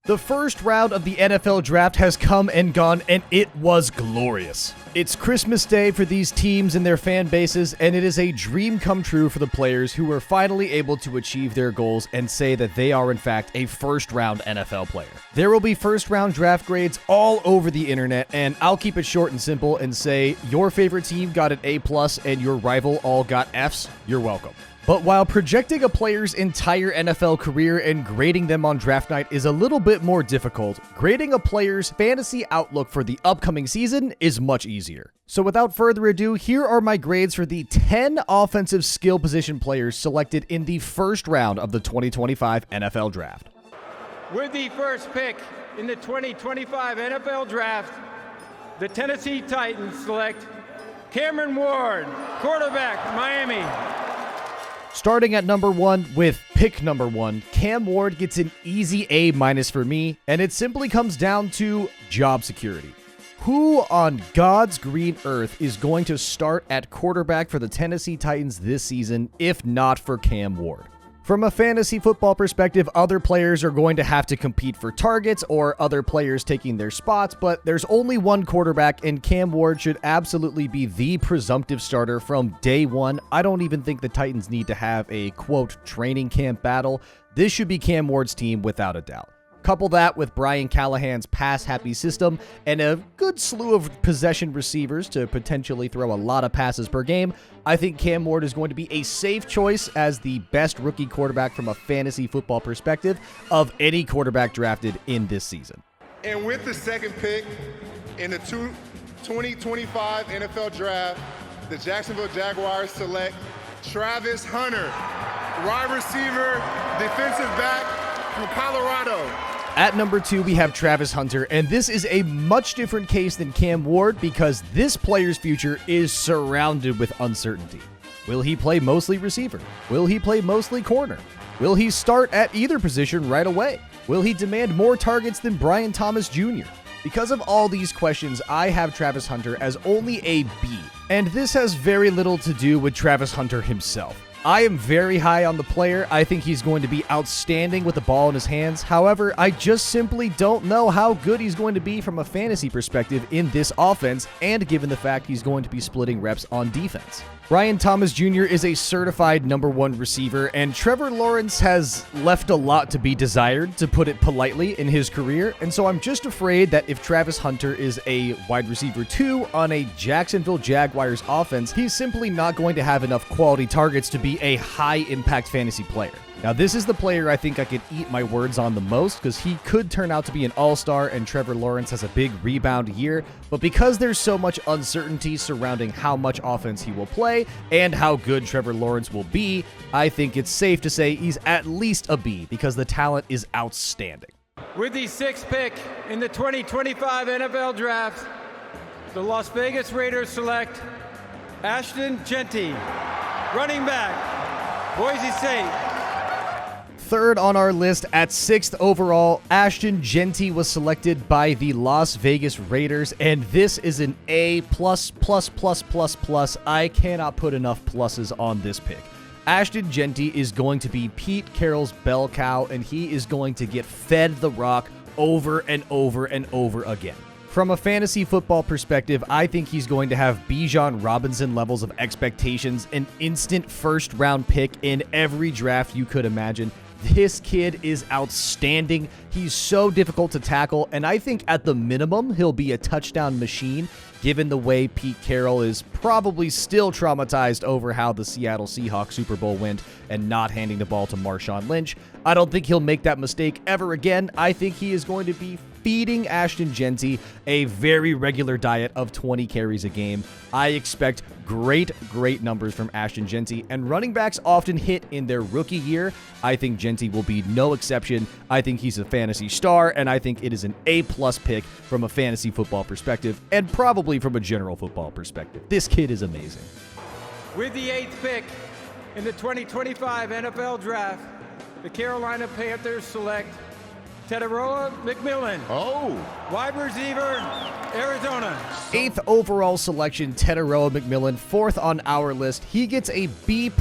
The first round of the NFL draft has come and gone, and it was glorious. It's Christmas Day for these teams and their fan bases, and it is a dream come true for the players who were finally able to achieve their goals and say that they are in fact a first-round NFL player. There will be first-round draft grades all over the internet, and I'll keep it short and simple and say your favorite team got an A+ and your rival all got Fs. You're welcome. But while projecting a player's entire NFL career and grading them on draft night is a little bit more difficult, grading a player's fantasy outlook for the upcoming season is much easier. So without further ado, here are my grades for the 10 offensive skill position players selected in the first round of the 2025 NFL Draft. With the first pick in the 2025 NFL Draft, the Tennessee Titans select Cameron Ward, quarterback, Miami. Starting at number 1 with pick number 1, Cam Ward gets an easy A- for me, and it simply comes down to job security. Who on God's green earth is going to start at quarterback for the Tennessee Titans this season if not for Cam Ward? From a fantasy football perspective, other players are going to have to compete for targets or other players taking their spots, but there's only one quarterback, and Cam Ward should absolutely be the presumptive starter from day one. I don't even think the Titans need to have a, quote, training camp battle. This should be Cam Ward's team without a doubt. Couple that with Brian Callahan's pass-happy system and a good slew of possession receivers to potentially throw a lot of passes per game, I think Cam Ward is going to be a safe choice as the best rookie quarterback from a fantasy football perspective of any quarterback drafted in this season. And with the second pick in the 2025 NFL Draft, the Jacksonville Jaguars select Travis Hunter, wide receiver, defensive back from Colorado. At number 2, we have Travis Hunter, and this is a much different case than Cam Ward because this player's future is surrounded with uncertainty. Will he play mostly receiver? Will he play mostly corner? Will he start at either position right away? Will he demand more targets than Brian Thomas Jr.? Because of all these questions, I have Travis Hunter as only a B, and this has very little to do with Travis Hunter himself. I am very high on the player. I think he's going to be outstanding with the ball in his hands. However, I just simply don't know how good he's going to be from a fantasy perspective in this offense, and given the fact he's going to be splitting reps on defense. Brian Thomas Jr. is a certified number 1 receiver, and Trevor Lawrence has left a lot to be desired, to put it politely, in his career, and so I'm just afraid that if Travis Hunter is a wide receiver 2 on a Jacksonville Jaguars offense, he's simply not going to have enough quality targets to be a high-impact fantasy player. Now, this is the player I think I could eat my words on the most because he could turn out to be an all-star and Trevor Lawrence has a big rebound year, but because there's so much uncertainty surrounding how much offense he will play and how good Trevor Lawrence will be, I think it's safe to say he's at least a B because the talent is outstanding. With the 6th pick in the 2025 NFL Draft, the Las Vegas Raiders select Ashton Jeanty, running back, Boise State. Third on our list at 6th overall, Ashton Genty was selected by the Las Vegas Raiders, and this is an A++++++. I cannot put enough pluses on this pick. Ashton Genty is going to be Pete Carroll's bell cow, and he is going to get fed the rock over and over and over again. From a fantasy football perspective, I think he's going to have Bijan Robinson levels of expectations, an instant first-round pick in every draft you could imagine. This kid is outstanding. He's so difficult to tackle, and I think at the minimum, he'll be a touchdown machine, given the way Pete Carroll is probably still traumatized over how the Seattle Seahawks Super Bowl went and not handing the ball to Marshawn Lynch. I don't think he'll make that mistake ever again. I think he is going to be feeding Ashton Genty a very regular diet of 20 carries a game. I expect great numbers from Ashton Genty, and running backs often hit in their rookie year. I think Genty will be no exception. I think he's a fantasy star, and I think it is an A+ pick from a fantasy football perspective, and probably from a general football perspective. This kid is amazing. With the 8th pick in the 2025 NFL Draft, the Carolina Panthers select TeAndre McMillan. Oh. Wide receiver, Arizona. 8th overall selection, TeAndre McMillan. 4th on our list. He gets a B+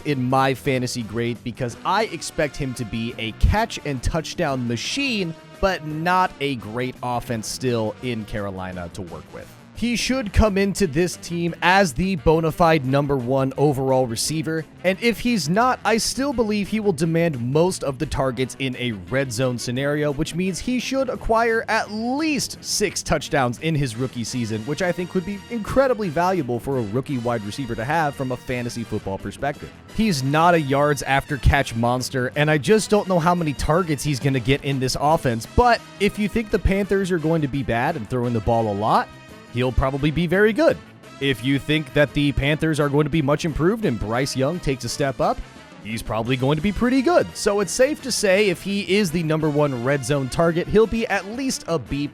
in my fantasy grade because I expect him to be a catch and touchdown machine but not a great offense still in Carolina to work with. He should come into this team as the bona fide number 1 overall receiver, and if he's not, I still believe he will demand most of the targets in a red zone scenario, which means he should acquire at least 6 touchdowns in his rookie season, which I think would be incredibly valuable for a rookie wide receiver to have from a fantasy football perspective. He's not a yards after catch monster, and I just don't know how many targets he's going to get in this offense, but if you think the Panthers are going to be bad and throwing the ball a lot, he'll probably be very good. If you think that the Panthers are going to be much improved and Bryce Young takes a step up, he's probably going to be pretty good. So it's safe to say if he is the number 1 red zone target, he'll be at least a B+.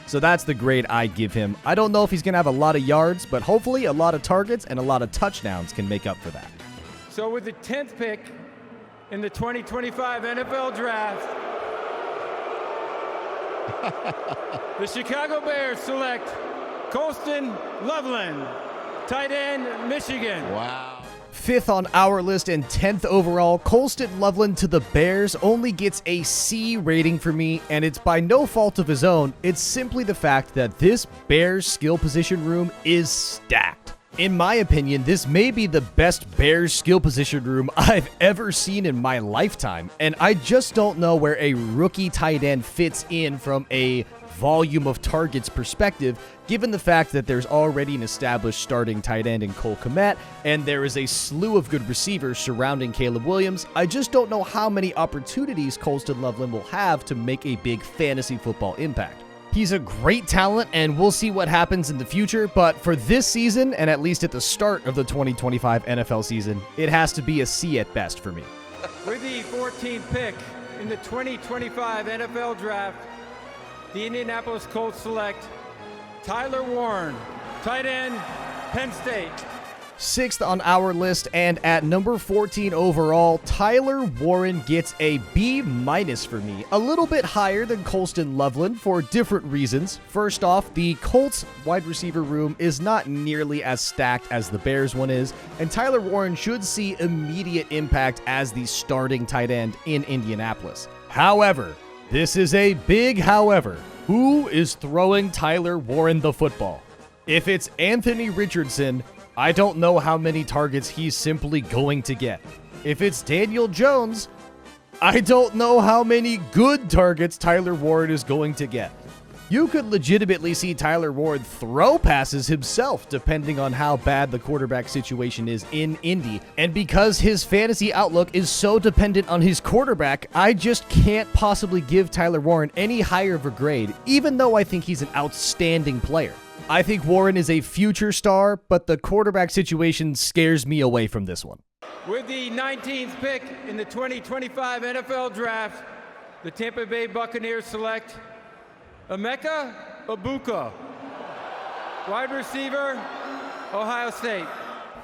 So that's the grade I give him. I don't know if he's going to have a lot of yards, but hopefully a lot of targets and a lot of touchdowns can make up for that. So with the 10th pick in the 2025 NFL Draft, the Chicago Bears select Colston Lovelin, tight end, Michigan. Wow. 5th on our list and 10th overall, Colston Lovelin to the Bears only gets a C rating for me, and it's by no fault of his own. It's simply the fact that this Bears skill position room is stacked. In my opinion, this may be the best Bears skill position room I've ever seen in my lifetime, and I just don't know where a rookie tight end fits in from a volume of targets perspective, given the fact that there's already an established starting tight end in Cole Kmet, and there is a slew of good receivers surrounding Caleb Williams. I just don't know how many opportunities Colston Lovelin will have to make a big fantasy football impact. He's a great talent, and we'll see what happens in the future, but for this season, and at least at the start of the 2025 NFL season, it has to be a C at best for me. With the 14th pick in the 2025 NFL Draft, the Indianapolis Colts select Tyler Warren, tight end, Penn State. 6th on our list, and at number 14 overall, Tyler Warren gets a B- for me. A little bit higher than Colston Lovelin for different reasons. First off, the Colts wide receiver room is not nearly as stacked as the Bears one is, and Tyler Warren should see immediate impact as the starting tight end in Indianapolis. However, this is a big however. Who is throwing Tyler Warren the football? If it's Anthony Richardson, I don't know how many targets he's simply going to get. If it's Daniel Jones, I don't know how many good targets Tyler Warren is going to get. You could legitimately see Tyler Warren throw passes himself, depending on how bad the quarterback situation is in Indy. And because his fantasy outlook is so dependent on his quarterback, I just can't possibly give Tyler Warren any higher of a grade, even though I think he's an outstanding player. I think Warren is a future star, but the quarterback situation scares me away from this one. With the 19th pick in the 2025 NFL Draft, the Tampa Bay Buccaneers select Amecha Igbuka, wide receiver, Ohio State.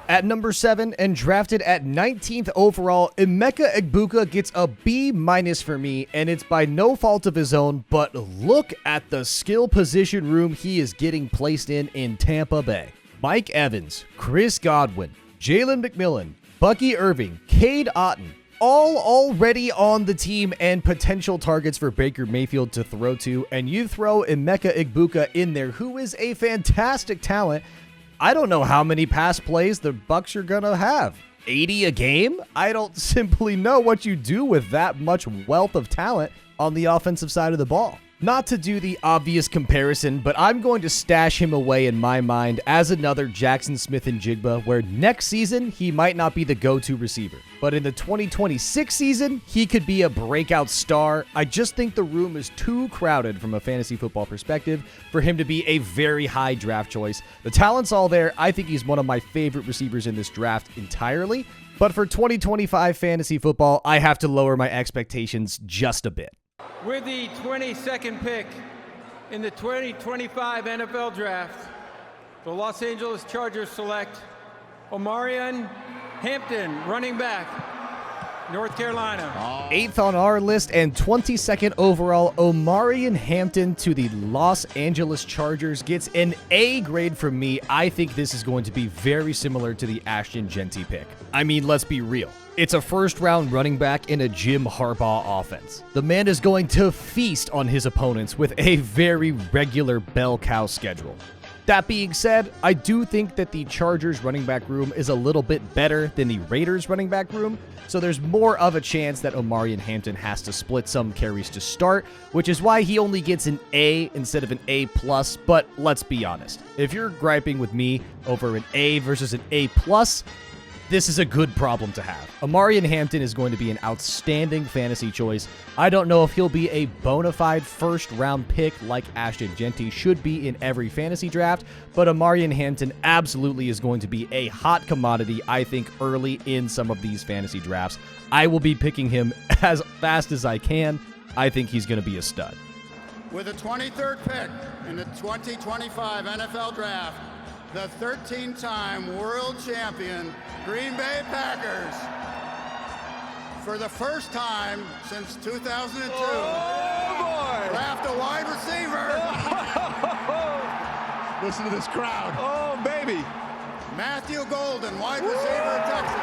At number 7 and drafted at 19th overall, Amecha Igbuka gets a B- for me, and it's by no fault of his own, but look at the skill position room he is getting placed in Tampa Bay. Mike Evans, Chris Godwin, Jalen McMillan, Bucky Irving, Cade Otton, all already on the team and potential targets for Baker Mayfield to throw to, and you throw Amecha Igbuka in there, who is a fantastic talent. I don't know how many pass plays the Bucs are going to have. 80 a game? I don't simply know what you do with that much wealth of talent on the offensive side of the ball. Not to do the obvious comparison, but I'm going to stash him away in my mind as another Jaxson Smith-Njigba, where next season he might not be the go-to receiver. But in the 2026 season, he could be a breakout star. I just think the room is too crowded from a fantasy football perspective for him to be a very high draft choice. The talent's all there. I think he's one of my favorite receivers in this draft entirely. But for 2025 fantasy football, I have to lower my expectations just a bit. With the 22nd pick in the 2025 NFL Draft, the Los Angeles Chargers select Omarean Hampton, running back, North Carolina. 8th on our list and 22nd overall, Omarean Hampton to the Los Angeles Chargers gets an A grade from me. I think this is going to be very similar to the Ashton Jeanty pick. I mean, let's be real. It's a first-round running back in a Jim Harbaugh offense. The man is going to feast on his opponents with a very regular bell cow schedule. That being said, I do think that the Chargers running back room is a little bit better than the Raiders running back room, so there's more of a chance that Omarean Hampton has to split some carries to start, which is why he only gets an A instead of an A+, but let's be honest. If you're griping with me over an A versus an A+, this is a good problem to have. Omarean Hampton is going to be an outstanding fantasy choice. I don't know if he'll be a bona fide first-round pick like Ashton Genty should be in every fantasy draft, but Omarean Hampton absolutely is going to be a hot commodity, I think, early in some of these fantasy drafts. I will be picking him as fast as I can. I think he's going to be a stud. With the 23rd pick in the 2025 NFL Draft, the 13-time world champion Green Bay Packers, for the first time since 2002, draft a wide receiver. Listen to this crowd. Oh, baby. Matthew Golden, wide receiver, Texas.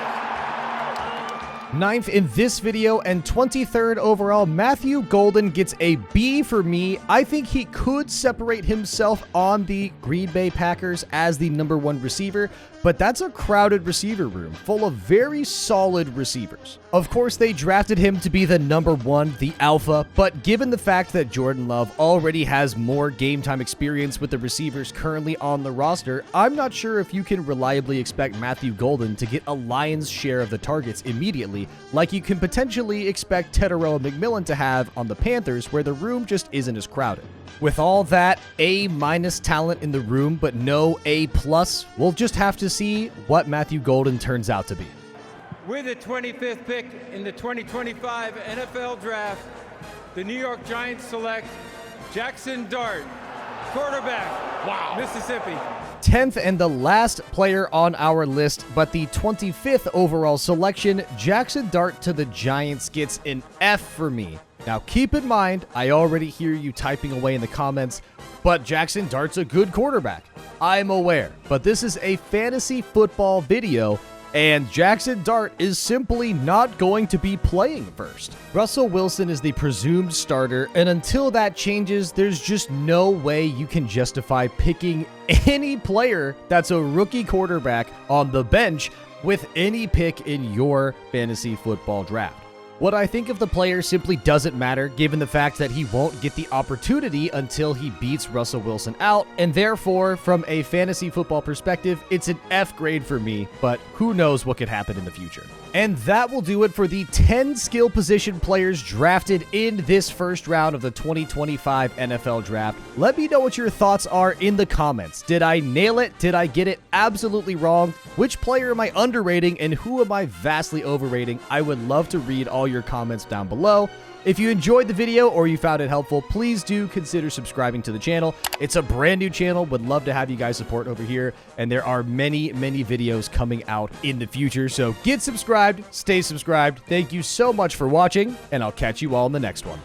9th in this video and 23rd overall, Matthew Golden gets a B for me. I think he could separate himself on the Green Bay Packers as the #1 receiver, but that's a crowded receiver room full of very solid receivers. Of course, they drafted him to be the #1, the alpha, but given the fact that Jordan Love already has more game time experience with the receivers currently on the roster, I'm not sure if you can reliably expect Matthew Golden to get a lion's share of the targets immediately, like you can potentially expect TeAndre McMillan to have on the Panthers, where the room just isn't as crowded. With all that A- talent in the room, but no A+, we'll just have to see what Matthew Golden turns out to be. With the 25th pick in the 2025 NFL Draft, the New York Giants select Jaxson Dart, quarterback, Mississippi. 10th and the last player on our list, but the 25th overall selection, Jaxson Dart to the Giants gets an F for me. Now keep in mind, I already hear you typing away in the comments, but Jaxson Dart's a good quarterback. I'm aware, but this is a fantasy football video, and Jaxson Dart is simply not going to be playing first. Russell Wilson is the presumed starter, and until that changes, there's just no way you can justify picking any player that's a rookie quarterback on the bench with any pick in your fantasy football draft. What I think of the player simply doesn't matter, given the fact that he won't get the opportunity until he beats Russell Wilson out, and therefore, from a fantasy football perspective, it's an F grade for me, but who knows what could happen in the future. And that will do it for the 10 skill position players drafted in this first round of the 2025 NFL Draft. Let me know what your thoughts are in the comments. Did I nail it? Did I get it absolutely wrong? Which player am I underrating and who am I vastly overrating? I would love to read all your comments down below. If you enjoyed the video or you found it helpful, please do consider subscribing to the channel. It's a brand new channel. Would love to have you guys support over here. And there are many videos coming out in the future. So get subscribed, stay subscribed. Thank you so much for watching, and I'll catch you all in the next one.